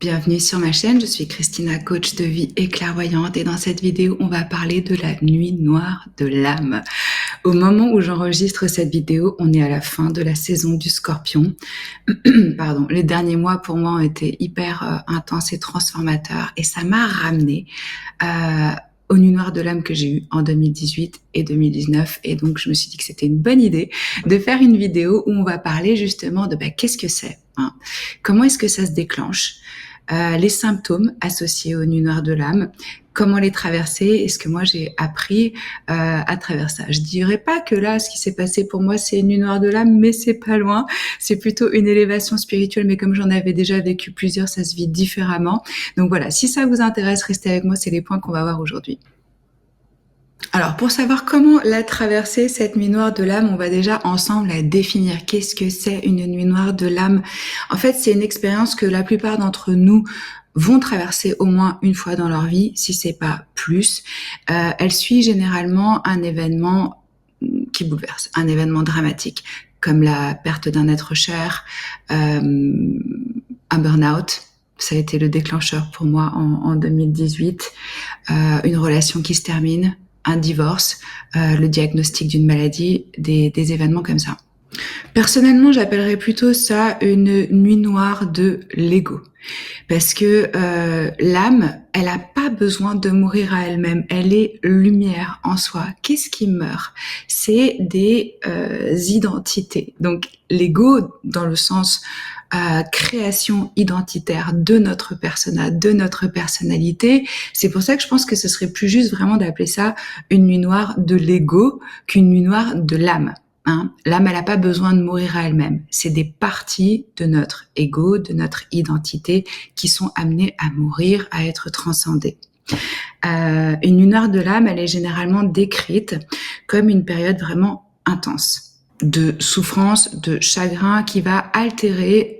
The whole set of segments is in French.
Bienvenue sur ma chaîne, je suis Christina, coach de vie et clairvoyante, et dans cette vidéo, on va parler de la nuit noire de l'âme. Au moment où j'enregistre cette vidéo, on est à la fin de la saison du Scorpion. Pardon, les derniers mois pour moi ont été hyper intenses et transformateurs, et ça m'a ramené aux nuits noires de l'âme que j'ai eues en 2018 et 2019, et donc je me suis dit que c'était une bonne idée de faire une vidéo où on va parler justement de qu'est-ce que c'est, hein, comment est-ce que ça se déclenche, les symptômes associés aux nuits noires de l'âme, comment les traverser et ce que moi j'ai appris à travers ça. Je dirais pas que là, ce qui s'est passé pour moi, c'est une nuit noire de l'âme, mais c'est pas loin. C'est plutôt une élévation spirituelle, mais comme j'en avais déjà vécu plusieurs, ça se vit différemment. Donc voilà, si ça vous intéresse, restez avec moi, c'est les points qu'on va voir aujourd'hui. Alors, pour savoir comment la traverser, cette nuit noire de l'âme, on va déjà ensemble la définir. Qu'est-ce que c'est une nuit noire de l'âme? En fait, c'est une expérience que la plupart d'entre nous vont traverser au moins une fois dans leur vie, si c'est pas plus. Elle suit généralement un événement qui bouleverse, un événement dramatique, comme la perte d'un être cher, un burn-out. Ça a été le déclencheur pour moi en 2018. Une relation qui se termine, un divorce, le diagnostic d'une maladie, des événements comme ça. Personnellement, j'appellerais plutôt ça une nuit noire de l'ego. Parce que l'âme, elle n'a pas besoin de mourir à elle-même. Elle est lumière en soi. Qu'est-ce qui meurt? C'est des identités. Donc l'ego, dans le sens création identitaire de notre persona, de notre personnalité. C'est pour ça que je pense que ce serait plus juste vraiment d'appeler ça une nuit noire de l'ego qu'une nuit noire de l'âme. Hein, l'âme, elle n'a pas besoin de mourir à elle-même. C'est des parties de notre ego, de notre identité qui sont amenées à mourir, à être transcendées. Une nuit noire de l'âme, elle est généralement décrite comme une période vraiment intense de souffrance, de chagrin qui va altérer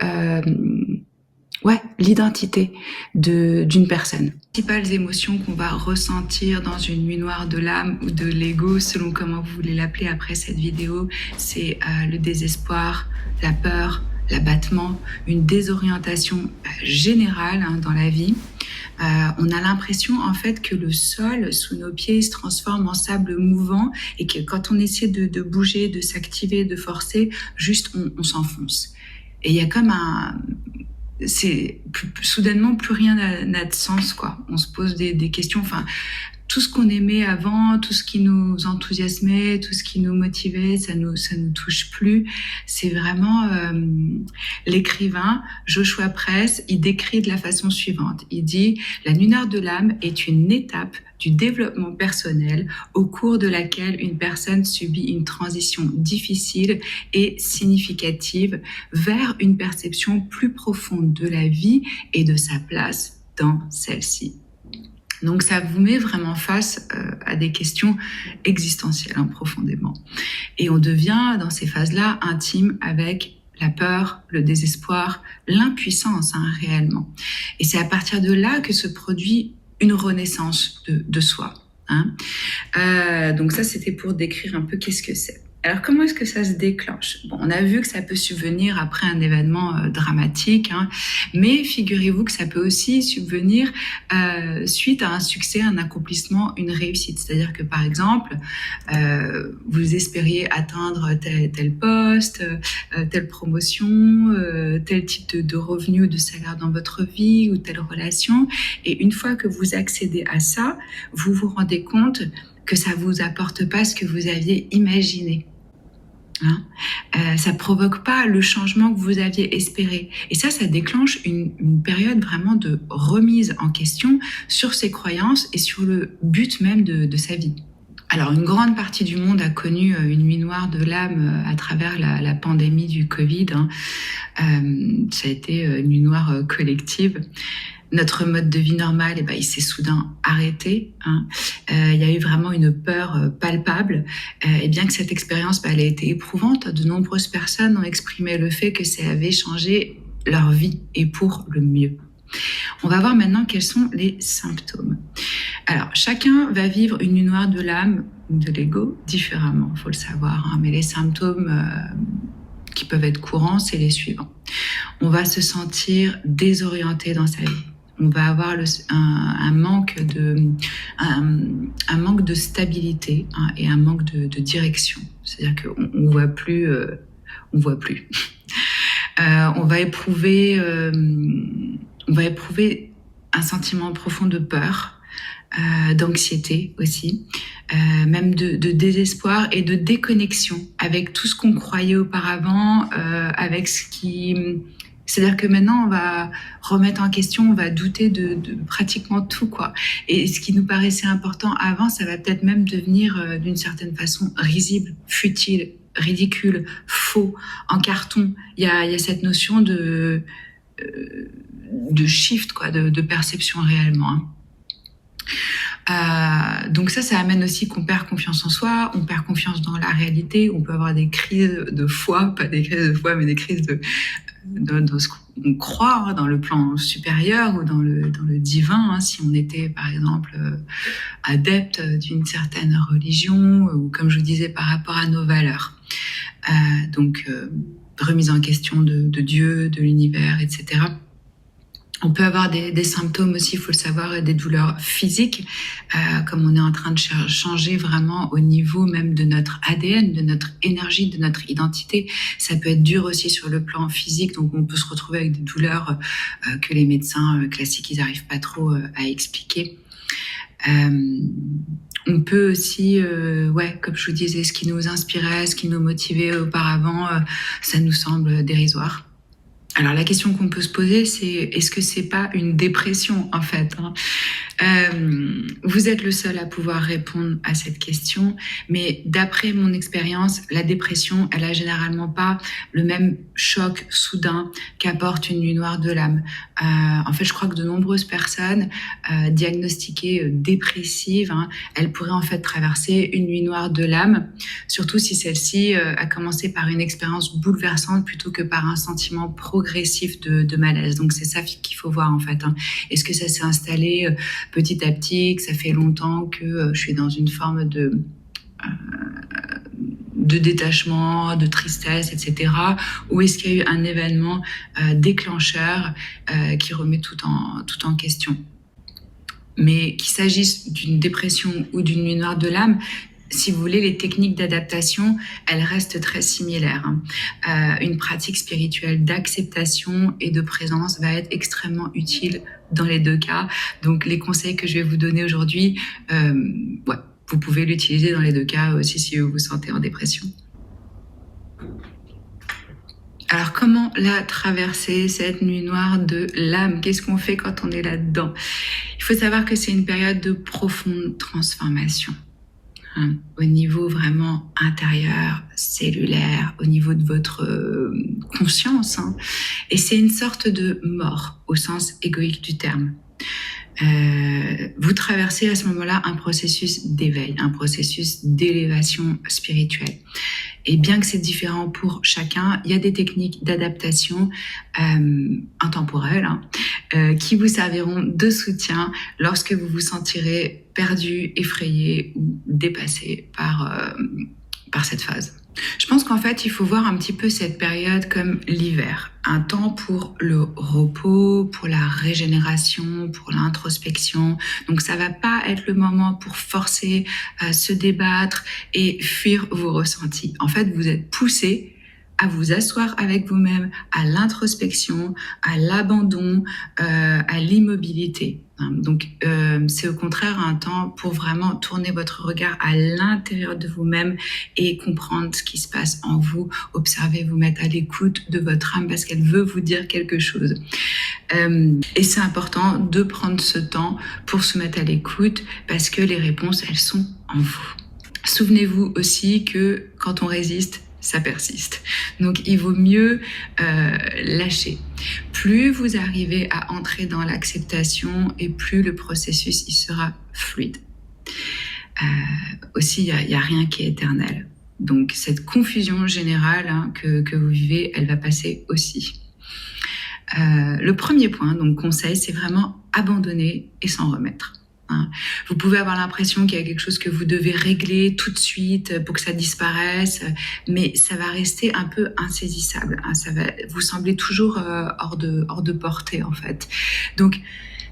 l'identité d'une personne. Les principales émotions qu'on va ressentir dans une nuit noire de l'âme ou de l'ego, selon comment vous voulez l'appeler après cette vidéo, c'est le désespoir, la peur, l'abattement, une désorientation générale dans la vie. On a l'impression en fait que le sol sous nos pieds se transforme en sable mouvant et que quand on essaie de bouger, de s'activer, de forcer, juste on s'enfonce. Et il y a comme soudainement plus rien n'a de sens, quoi. On se pose des questions, enfin tout ce qu'on aimait avant, tout ce qui nous enthousiasmait, tout ce qui nous motivait, ça nous touche plus. C'est vraiment l'écrivain Joshua Press, il décrit de la façon suivante. Il dit: la nuit noire de l'âme est une étape du développement personnel au cours de laquelle une personne subit une transition difficile et significative vers une perception plus profonde de la vie et de sa place dans celle-ci. Donc ça vous met vraiment face à des questions existentielles profondément. Et on devient dans ces phases-là intime avec la peur, le désespoir, l'impuissance réellement. Et c'est à partir de là que se produit une renaissance de soi. Donc ça, c'était pour décrire un peu qu'est-ce que c'est. Alors, comment est-ce que ça se déclenche? Bon, on a vu que ça peut subvenir après un événement dramatique, mais figurez-vous que ça peut aussi subvenir suite à un succès, un accomplissement, une réussite. C'est-à-dire que, par exemple, vous espériez atteindre tel poste, telle promotion, tel type de revenu ou de salaire dans votre vie ou telle relation. Et une fois que vous accédez à ça, vous vous rendez compte que ça vous apporte pas ce que vous aviez imaginé. Ça provoque pas le changement que vous aviez espéré. Et ça déclenche une période vraiment de remise en question sur ses croyances et sur le but même de sa vie. Alors, une grande partie du monde a connu une nuit noire de l'âme à travers la pandémie du Covid. Ça a été une nuit noire collective. Notre mode de vie normal, il s'est soudain arrêté. Il y a eu vraiment une peur palpable. Et bien que cette expérience, elle a été éprouvante, de nombreuses personnes ont exprimé le fait que ça avait changé leur vie et pour le mieux. On va voir maintenant quels sont les symptômes. Alors, chacun va vivre une nuit noire de l'âme ou de l'ego différemment, il faut le savoir. Mais les symptômes qui peuvent être courants, c'est les suivants. On va se sentir désorienté dans sa vie. On va avoir un manque de stabilité, hein, et un manque de direction. C'est-à-dire qu'on voit plus, on voit plus. On va éprouver un sentiment profond de peur, d'anxiété aussi, même de désespoir et de déconnexion avec tout ce qu'on croyait auparavant, avec ce qui... C'est-à-dire que maintenant, on va remettre en question, on va douter de pratiquement tout, quoi. Et ce qui nous paraissait important avant, ça va peut-être même devenir d'une certaine façon risible, futile, ridicule, faux, en carton. Il y a cette notion de shift, quoi, de perception réellement, hein. Donc ça amène aussi qu'on perd confiance en soi, on perd confiance dans la réalité, on peut avoir des crises de foi, pas des crises de foi, mais des crises dans ce qu'on croit, hein, dans le plan supérieur ou dans le divin, hein, si on était par exemple adepte d'une certaine religion, ou comme je vous disais par rapport à nos valeurs. Donc remise en question de Dieu, de l'univers, etc. On peut avoir des symptômes aussi, il faut le savoir, des douleurs physiques, comme on est en train de changer vraiment au niveau même de notre ADN, de notre énergie, de notre identité. Ça peut être dur aussi sur le plan physique, donc on peut se retrouver avec des douleurs que les médecins classiques, ils n'arrivent pas trop à expliquer. On peut aussi, comme je vous disais, ce qui nous inspirait, ce qui nous motivait auparavant, ça nous semble dérisoire. Alors la question qu'on peut se poser, c'est est-ce que c'est pas une dépression en fait, hein? Vous êtes le seul à pouvoir répondre à cette question, mais d'après mon expérience, la dépression, elle a généralement pas le même choc soudain qu'apporte une nuit noire de l'âme. En fait, je crois que de nombreuses personnes diagnostiquées dépressives, hein, elles pourraient en fait traverser une nuit noire de l'âme, surtout si celle-ci a commencé par une expérience bouleversante plutôt que par un sentiment progressif de malaise. Donc c'est ça qu'il faut voir en fait, hein. Est-ce que ça s'est installé petit à petit, que ça fait longtemps que je suis dans une forme de détachement, de tristesse, etc. Ou est-ce qu'il y a eu un événement déclencheur qui remet tout en question? Mais qu'il s'agisse d'une dépression ou d'une nuit noire de l'âme, si vous voulez, les techniques d'adaptation, elles restent très similaires, hein. Une pratique spirituelle d'acceptation et de présence va être extrêmement utile dans les deux cas. Donc, les conseils que je vais vous donner aujourd'hui, vous pouvez l'utiliser dans les deux cas aussi si vous vous sentez en dépression. Alors, comment la traverser, cette nuit noire de l'âme? Qu'est-ce qu'on fait quand on est là-dedans? Il faut savoir que c'est une période de profonde transformation, hein, au niveau vraiment intérieur, cellulaire, au niveau de votre conscience, hein. Et c'est une sorte de mort au sens égoïque du terme. Vous traversez à ce moment-là un processus d'éveil, un processus d'élévation spirituelle. Et bien que c'est différent pour chacun, il y a des techniques d'adaptation intemporelles, hein, qui vous serviront de soutien lorsque vous vous sentirez perdu, effrayé ou dépassé par cette phase. Je pense qu'en fait, il faut voir un petit peu cette période comme l'hiver, un temps pour le repos, pour la régénération, pour l'introspection. Donc, ça va pas être le moment pour forcer, se débattre et fuir vos ressentis. En fait, vous êtes poussé à vous asseoir avec vous-même, à l'introspection, à l'abandon, à l'immobilité. Donc, c'est au contraire un temps pour vraiment tourner votre regard à l'intérieur de vous-même et comprendre ce qui se passe en vous, observer, vous mettre à l'écoute de votre âme parce qu'elle veut vous dire quelque chose. Et c'est important de prendre ce temps pour se mettre à l'écoute parce que les réponses, elles sont en vous. Souvenez-vous aussi que quand on résiste, ça persiste. Donc, il vaut mieux lâcher. Plus vous arrivez à entrer dans l'acceptation et plus le processus il sera fluide. Aussi, il y a rien qui est éternel. Donc, cette confusion générale, hein, que vous vivez, elle va passer aussi. Le premier point, donc conseil, c'est vraiment abandonner et s'en remettre. Hein. Vous pouvez avoir l'impression qu'il y a quelque chose que vous devez régler tout de suite pour que ça disparaisse, mais ça va rester un peu insaisissable. Hein. Ça va vous sembler toujours hors de portée en fait. Donc,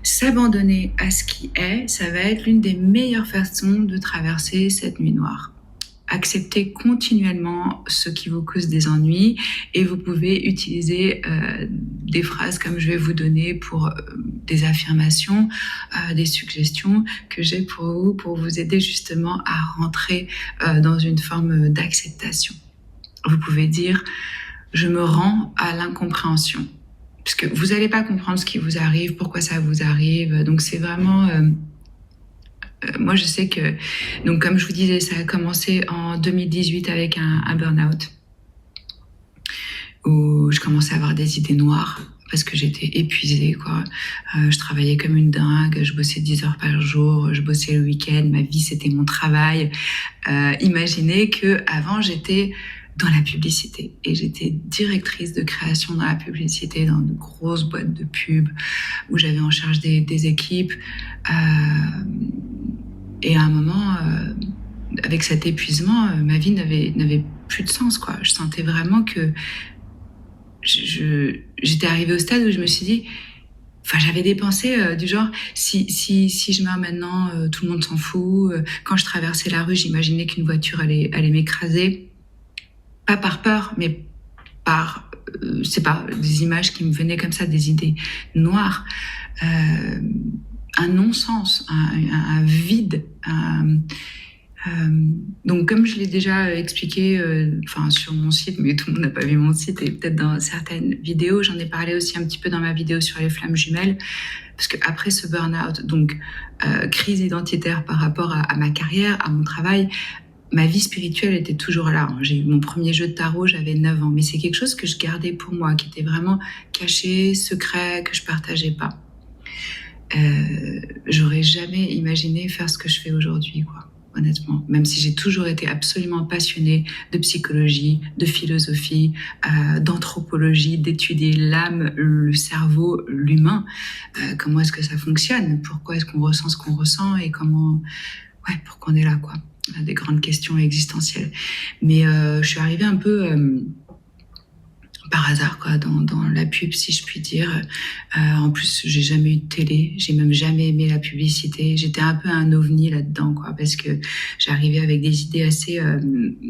s'abandonner à ce qui est, ça va être l'une des meilleures façons de traverser cette nuit noire. Acceptez continuellement ce qui vous cause des ennuis et vous pouvez utiliser des phrases comme je vais vous donner pour des affirmations, des suggestions que j'ai pour vous aider justement à rentrer dans une forme d'acceptation. Vous pouvez dire « je me rends à l'incompréhension ». Parce que vous n'allez pas comprendre ce qui vous arrive, pourquoi ça vous arrive. Donc c'est vraiment... moi, je sais que, donc comme je vous disais, ça a commencé en 2018 avec un burn-out où je commençais à avoir des idées noires parce que j'étais épuisée, quoi. Je travaillais comme une dingue, je bossais 10 heures par jour, je bossais le week-end, ma vie c'était mon travail. Imaginez que avant j'étais dans la publicité et j'étais directrice de création dans la publicité dans de grosses boîtes de pub où j'avais en charge des équipes. Et à un moment, avec cet épuisement, ma vie n'avait plus de sens, quoi. Je sentais vraiment que j'étais arrivée au stade où je me suis dit, enfin, j'avais des pensées du genre, si je meurs maintenant, tout le monde s'en fout. Quand je traversais la rue, j'imaginais qu'une voiture allait m'écraser. Pas par peur, mais par, c'est pas des images qui me venaient comme ça, des idées noires. Un non-sens, un vide. Donc, comme je l'ai déjà expliqué sur mon site, mais tout le monde n'a pas vu mon site, et peut-être dans certaines vidéos, j'en ai parlé aussi un petit peu dans ma vidéo sur les flammes jumelles, parce qu'après ce burn-out, donc crise identitaire par rapport à ma carrière, à mon travail, ma vie spirituelle était toujours là. J'ai eu mon premier jeu de tarot, j'avais 9 ans, mais c'est quelque chose que je gardais pour moi, qui était vraiment caché, secret, que je partageais pas. J'aurais jamais imaginé faire ce que je fais aujourd'hui, quoi, honnêtement. Même si j'ai toujours été absolument passionnée de psychologie, de philosophie, d'anthropologie, d'étudier l'âme, le cerveau, l'humain. Comment est-ce que ça fonctionne? Pourquoi est-ce qu'on ressent ce qu'on ressent? Et pourquoi on est là, quoi? Des grandes questions existentielles. Mais je suis arrivée un peu par hasard, quoi, dans la pub, si je puis dire. En plus, j'ai jamais eu de télé, j'ai même jamais aimé la publicité. J'étais un peu un ovni là-dedans, quoi, parce que j'arrivais avec des idées assez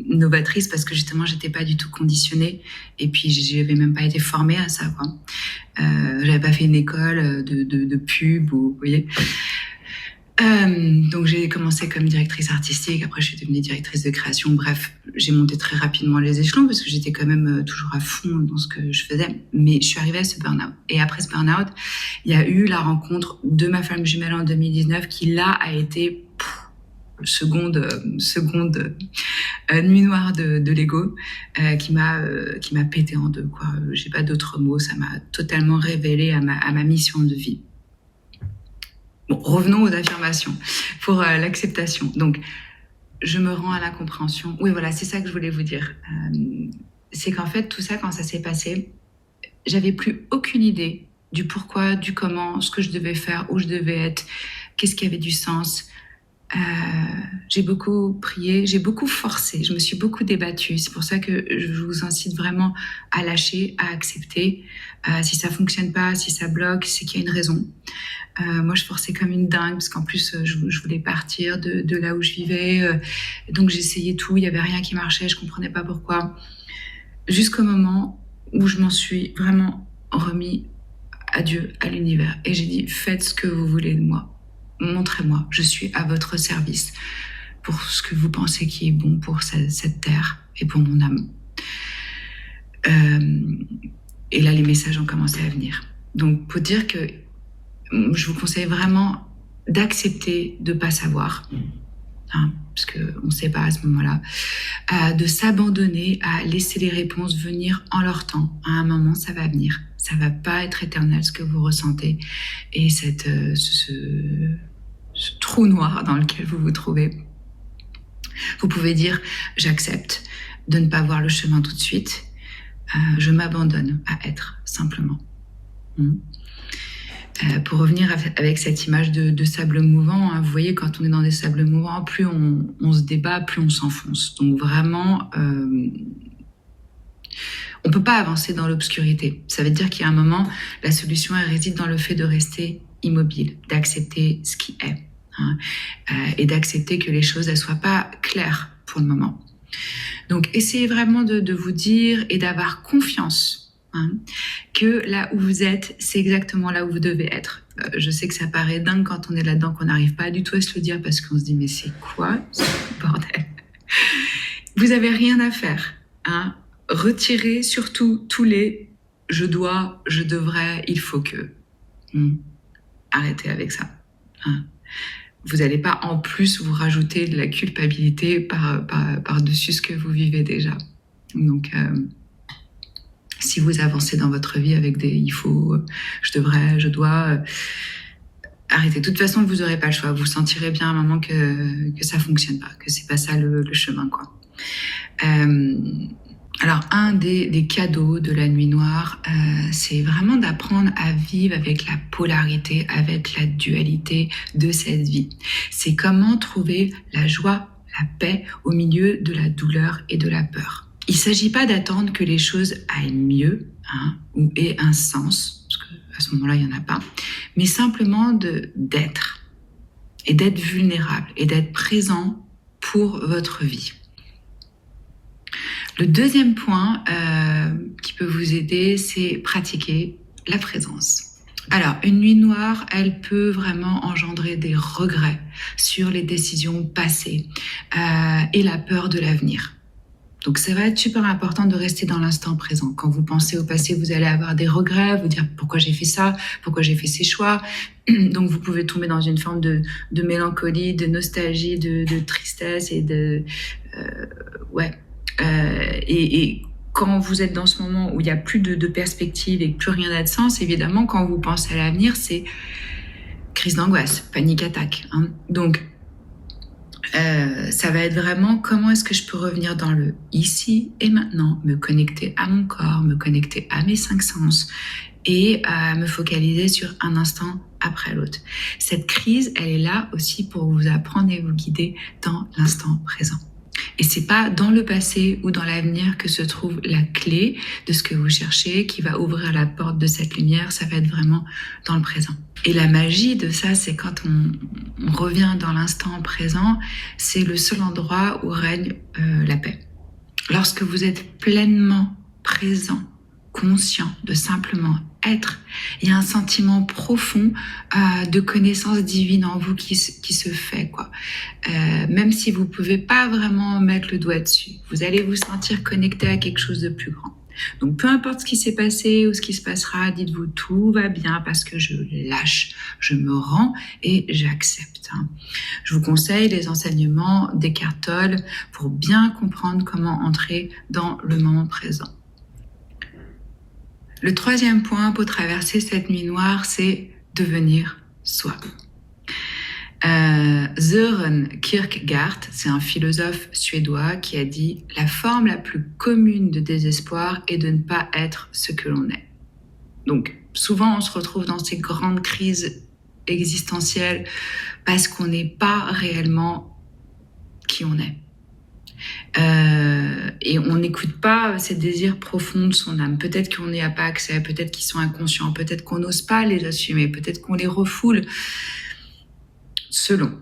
novatrices, parce que justement, j'étais pas du tout conditionnée, et puis j'avais même pas été formée à ça, quoi. J'avais pas fait une école de pub, ou vous voyez. Donc j'ai commencé comme directrice artistique, après je suis devenue directrice de création. Bref, j'ai monté très rapidement les échelons parce que j'étais quand même toujours à fond dans ce que je faisais. Mais je suis arrivée à ce burn-out. Et après ce burn-out, il y a eu la rencontre de ma flamme jumelle en 2019 qui là a été seconde nuit noire de l'ego qui m'a pété en deux, quoi. J'ai pas d'autres mots, ça m'a totalement révélée à ma mission de vie. Bon, revenons aux affirmations pour l'acceptation. Donc, je me rends à la compréhension. Oui, voilà, c'est ça que je voulais vous dire. C'est qu'en fait, tout ça, quand ça s'est passé, j'avais plus aucune idée du pourquoi, du comment, ce que je devais faire, où je devais être, qu'est-ce qui avait du sens. J'ai beaucoup prié, j'ai beaucoup forcé, je me suis beaucoup débattue. C'est pour ça que je vous incite vraiment à lâcher, à accepter. Si ça fonctionne pas, si ça bloque, c'est qu'il y a une raison. Moi, je forçais comme une dingue parce qu'en plus, je voulais partir de là où je vivais. Donc, j'essayais tout, il y avait rien qui marchait, je comprenais pas pourquoi. Jusqu'au moment où je m'en suis vraiment remis à Dieu, à l'univers. Et j'ai dit, faites ce que vous voulez de moi. Montrez-moi, je suis à votre service pour ce que vous pensez qui est bon pour cette terre et pour mon âme. Et là, les messages ont commencé à venir. Donc, pour dire que je vous conseille vraiment d'accepter de ne pas savoir, hein, parce qu'on ne sait pas à ce moment-là, de s'abandonner à laisser les réponses venir en leur temps. À un moment, ça va venir. Ça ne va pas être éternel ce que vous ressentez. Et ce trou noir dans lequel vous vous trouvez. Vous pouvez dire « j'accepte de ne pas voir le chemin tout de suite. Je m'abandonne à être, simplement. » Pour revenir avec cette image de sable mouvant, hein, vous voyez, quand on est dans des sables mouvants, plus on se débat, plus on s'enfonce. Donc vraiment, on peut pas avancer dans l'obscurité. Ça veut dire qu'il y a un moment, la solution elle réside dans le fait de rester immobile, d'accepter ce qui est, hein, et d'accepter que les choses elles soient pas claires pour le moment. Donc essayez vraiment de vous dire et d'avoir confiance, hein, que là où vous êtes, c'est exactement là où vous devez être. Je sais que ça paraît dingue quand on est là-dedans, qu'on n'arrive pas du tout à se le dire parce qu'on se dit mais c'est quoi ce bordel? Vous avez rien à faire, hein. Retirez surtout tous les je dois, je devrais, il faut que. Arrêtez avec ça, hein. Vous n'allez pas en plus vous rajouter de la culpabilité par-dessus ce que vous vivez déjà. Donc, si vous avancez dans votre vie avec des il faut, je devrais, je dois, arrêtez. De toute façon, vous n'aurez pas le choix. Vous sentirez bien à un moment que ça ne fonctionne pas, que c'est pas ça le chemin, quoi. Alors, un des cadeaux de la nuit noire, c'est vraiment d'apprendre à vivre avec la polarité, avec la dualité de cette vie. C'est comment trouver la joie, la paix au milieu de la douleur et de la peur. Il ne s'agit pas d'attendre que les choses aillent mieux, hein, ou aient un sens, parce qu'à ce moment-là, il n'y en a pas, mais simplement d'être, et d'être vulnérable, et d'être présent pour votre vie. Le deuxième point qui peut vous aider, c'est pratiquer la présence. Alors, une nuit noire, elle peut vraiment engendrer des regrets sur les décisions passées et la peur de l'avenir. Donc, ça va être super important de rester dans l'instant présent. Quand vous pensez au passé, vous allez avoir des regrets, vous dire pourquoi j'ai fait ça, pourquoi j'ai fait ces choix. Donc, vous pouvez tomber dans une forme de mélancolie, de nostalgie, de tristesse et et quand vous êtes dans ce moment où il n'y a plus de perspective et que plus rien n'a de sens, évidemment, quand vous pensez à l'avenir, c'est crise d'angoisse, panique attaque, hein. Donc, ça va être vraiment comment est-ce que je peux revenir dans le ici et maintenant, me connecter à mon corps, me connecter à mes 5 sens et me focaliser sur un instant après l'autre. Cette crise, elle est là aussi pour vous apprendre et vous guider dans l'instant présent. Et c'est pas dans le passé ou dans l'avenir que se trouve la clé de ce que vous cherchez, qui va ouvrir la porte de cette lumière. Ça va être vraiment dans le présent. Et la magie de ça, c'est quand on revient dans l'instant présent, c'est le seul endroit où règne la paix. Lorsque vous êtes pleinement présent, conscient de simplement être, il y a un sentiment profond de connaissance divine en vous qui se fait, quoi. Même si vous pouvez pas vraiment mettre le doigt dessus, vous allez vous sentir connecté à quelque chose de plus grand. Donc peu importe ce qui s'est passé ou ce qui se passera, dites-vous tout va bien parce que je lâche, je me rends et j'accepte. Je vous conseille les enseignements d'Eckhart Tolle pour bien comprendre comment entrer dans le moment présent. Le troisième point pour traverser cette nuit noire, c'est devenir soi. Søren Kierkegaard, c'est un philosophe suédois qui a dit « La forme la plus commune de désespoir est de ne pas être ce que l'on est ». Donc, souvent, on se retrouve dans ces grandes crises existentielles parce qu'on n'est pas réellement qui on est. Et on n'écoute pas ces désirs profonds de son âme. Peut-être qu'on n'y a pas accès, peut-être qu'ils sont inconscients, peut-être qu'on n'ose pas les assumer, peut-être qu'on les refoule, selon.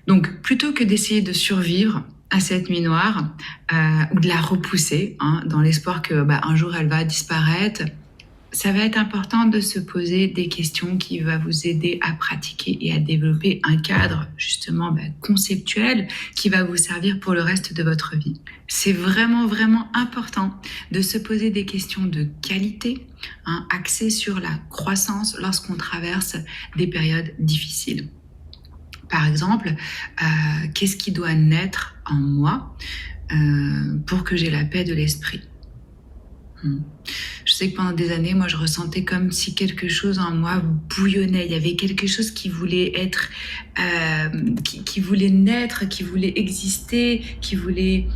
Donc, plutôt que d'essayer de survivre à cette nuit noire ou de la repousser, dans l'espoir que un jour elle va disparaître, ça va être important de se poser des questions qui vont vous aider à pratiquer et à développer un cadre justement conceptuel qui va vous servir pour le reste de votre vie. C'est vraiment, vraiment important de se poser des questions de qualité, axées sur la croissance lorsqu'on traverse des périodes difficiles. Par exemple, qu'est-ce qui doit naître en moi pour que j'ai la paix de l'esprit ? Je sais que pendant des années, moi, je ressentais comme si quelque chose en moi bouillonnait. Il y avait quelque chose qui voulait être, qui voulait naître, qui voulait exister, qui voulait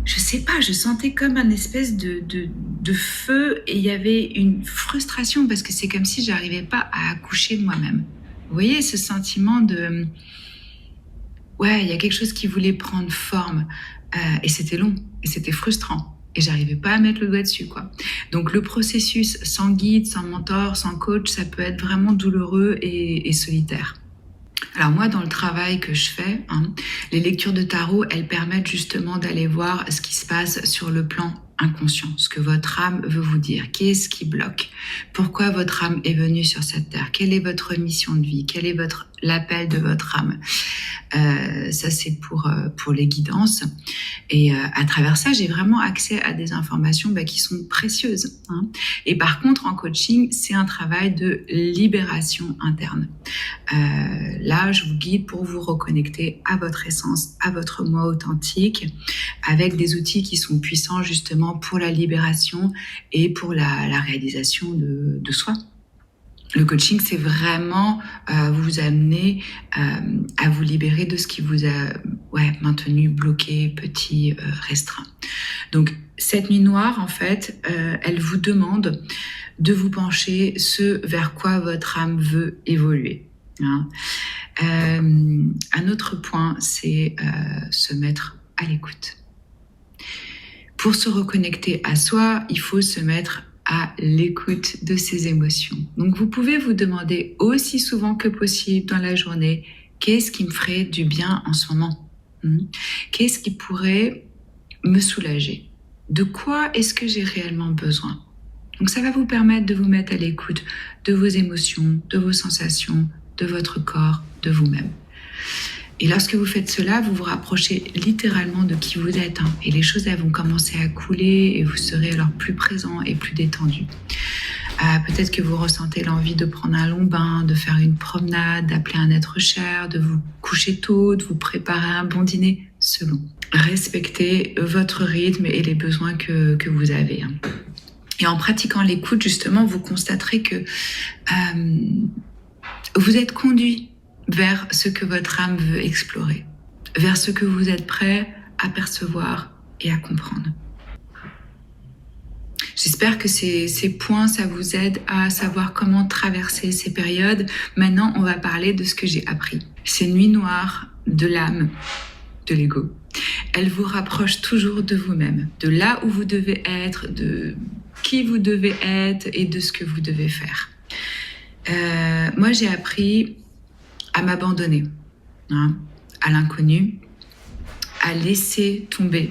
je sais pas, je sentais comme un espèce de feu et il y avait une frustration parce que c'est comme si j'arrivais pas à accoucher de moi-même. Vous voyez ce sentiment de, ouais, il y a quelque chose qui voulait prendre forme et c'était long et c'était frustrant. Et j'arrivais pas à mettre le doigt dessus, quoi. Donc le processus sans guide, sans mentor, sans coach, ça peut être vraiment douloureux et solitaire. Alors moi, dans le travail que je fais, les lectures de tarot, elles permettent justement d'aller voir ce qui se passe sur le plan inconscient, ce que votre âme veut vous dire. Qu'est-ce qui bloque? Pourquoi votre âme est venue sur cette terre? Quelle est votre mission de vie? Quel est l'appel de votre âme? Ça, c'est pour les guidances. Et à travers ça, j'ai vraiment accès à des informations qui sont précieuses. Et par contre, en coaching, c'est un travail de libération interne. Là, je vous guide pour vous reconnecter à votre essence, à votre moi authentique, avec des outils qui sont puissants justement pour la libération et pour la réalisation de soi. Le coaching, c'est vraiment vous amener à vous libérer de ce qui vous a maintenu bloqué, petit, restreint. Donc, cette nuit noire, en fait, elle vous demande de vous pencher ce vers quoi votre âme veut évoluer. Un autre point, c'est se mettre à l'écoute. Pour se reconnecter à soi, il faut se mettre à l'écoute de ses émotions. Donc vous pouvez vous demander aussi souvent que possible dans la journée, qu'est-ce qui me ferait du bien en ce moment? Qu'est-ce qui pourrait me soulager? De quoi est-ce que j'ai réellement besoin? Donc ça va vous permettre de vous mettre à l'écoute de vos émotions, de vos sensations, de votre corps, de vous-même. Et lorsque vous faites cela, vous vous rapprochez littéralement de qui vous êtes. Et les choses, elles vont commencer à couler et vous serez alors plus présent et plus détendu. Peut-être que vous ressentez l'envie de prendre un long bain, de faire une promenade, d'appeler un être cher, de vous coucher tôt, de vous préparer un bon dîner, selon. Respectez votre rythme et les besoins que vous avez. Et en pratiquant l'écoute, justement, vous constaterez que vous êtes conduit vers ce que votre âme veut explorer, vers ce que vous êtes prêt à percevoir et à comprendre. J'espère que ces points, ça vous aide à savoir comment traverser ces périodes. Maintenant, on va parler de ce que j'ai appris. Ces nuits noires de l'âme, de l'ego, elles vous rapprochent toujours de vous-même, de là où vous devez être, de qui vous devez être et de ce que vous devez faire. Moi, j'ai appris à m'abandonner, à l'inconnu, à laisser tomber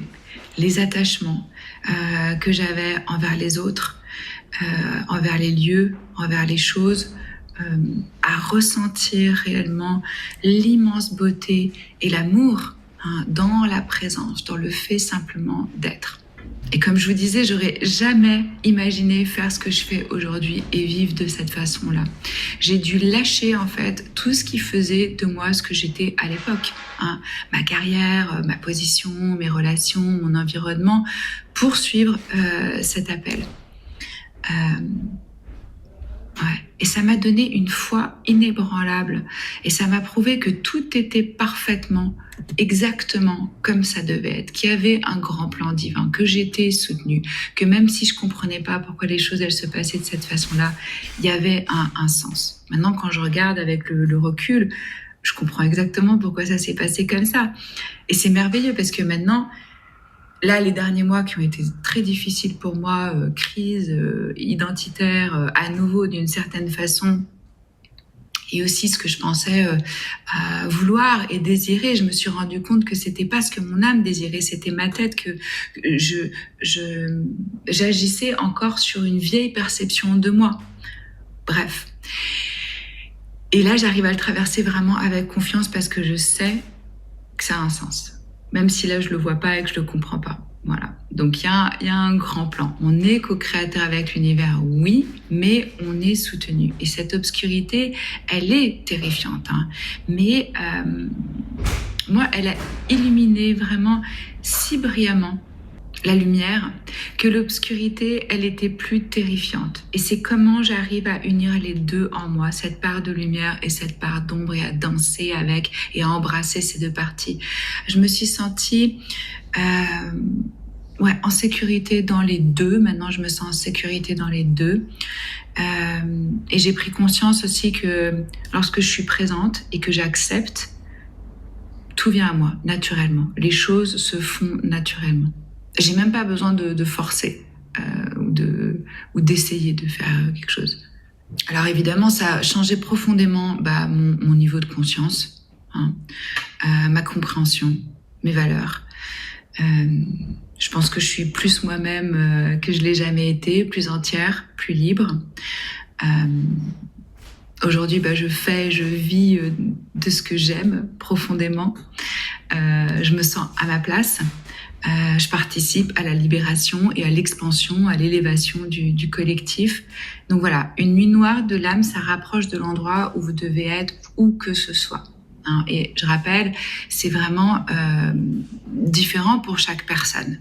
les attachements que j'avais envers les autres, envers les lieux, envers les choses, à ressentir réellement l'immense beauté et l'amour dans la présence, dans le fait simplement d'être. Et comme je vous disais, j'aurais jamais imaginé faire ce que je fais aujourd'hui et vivre de cette façon-là. J'ai dû lâcher en fait tout ce qui faisait de moi ce que j'étais à l'époque. Ma carrière, ma position, mes relations, mon environnement, pour suivre cet appel. Et ça m'a donné une foi inébranlable. Et ça m'a prouvé que tout était parfaitement, exactement comme ça devait être. Qu'il y avait un grand plan divin, que j'étais soutenue, que même si je comprenais pas pourquoi les choses elles se passaient de cette façon-là, il y avait un sens. Maintenant, quand je regarde avec le recul, je comprends exactement pourquoi ça s'est passé comme ça. Et c'est merveilleux parce que maintenant, là, les derniers mois qui ont été très difficiles pour moi, crise identitaire, à nouveau d'une certaine façon, et aussi ce que je pensais vouloir et désirer, je me suis rendu compte que c'était pas ce que mon âme désirait, c'était ma tête, que j'agissais encore sur une vieille perception de moi. Bref. Et là, j'arrive à le traverser vraiment avec confiance parce que je sais que ça a un sens. Même si là, je le vois pas et que je le comprends pas. Voilà. Donc, il y a un grand plan. On est co-créateur avec l'univers, oui, mais on est soutenu. Et cette obscurité, elle est terrifiante. Mais moi, elle a illuminé vraiment si brillamment la lumière, que l'obscurité, elle était plus terrifiante. Et c'est comment j'arrive à unir les deux en moi, cette part de lumière et cette part d'ombre, et à danser avec et à embrasser ces deux parties. Je me suis sentie en sécurité dans les deux. Maintenant, je me sens en sécurité dans les deux. Et j'ai pris conscience aussi que lorsque je suis présente et que j'accepte, tout vient à moi, naturellement. Les choses se font naturellement. J'ai même pas besoin de forcer ou d'essayer de faire quelque chose. Alors évidemment, ça a changé profondément mon niveau de conscience, ma compréhension, mes valeurs. Je pense que je suis plus moi-même que je l'ai jamais été, plus entière, plus libre. Aujourd'hui, je vis de ce que j'aime profondément. Je me sens à ma place. Je participe à la libération et à l'expansion, à l'élévation du collectif. Donc voilà, une nuit noire de l'âme, ça rapproche de l'endroit où vous devez être, où que ce soit. Et je rappelle, c'est vraiment différent pour chaque personne.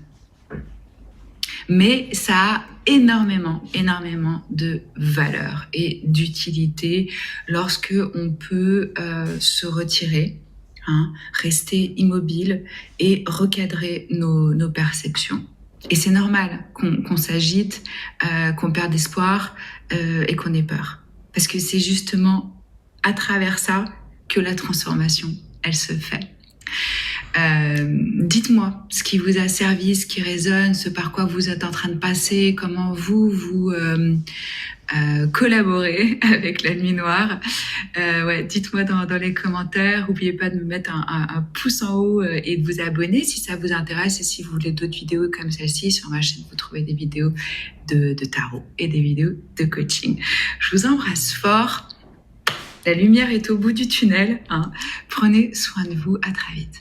Mais ça a énormément de valeur et d'utilité lorsque on peut se retirer, rester immobile et recadrer nos perceptions. Et c'est normal qu'on s'agite, qu'on perde espoir et qu'on ait peur. Parce que c'est justement à travers ça que la transformation, elle se fait. Dites-moi ce qui vous a servi, ce qui résonne, ce par quoi vous êtes en train de passer, comment vous collaborez avec la nuit noire. Dites-moi dans les commentaires. N'oubliez pas de me mettre un pouce en haut et de vous abonner si ça vous intéresse, et si vous voulez d'autres vidéos comme celle-ci. Sur ma chaîne, vous trouvez des vidéos de tarot et des vidéos de coaching. Je vous embrasse fort. La lumière est au bout du tunnel. Prenez soin de vous. À très vite.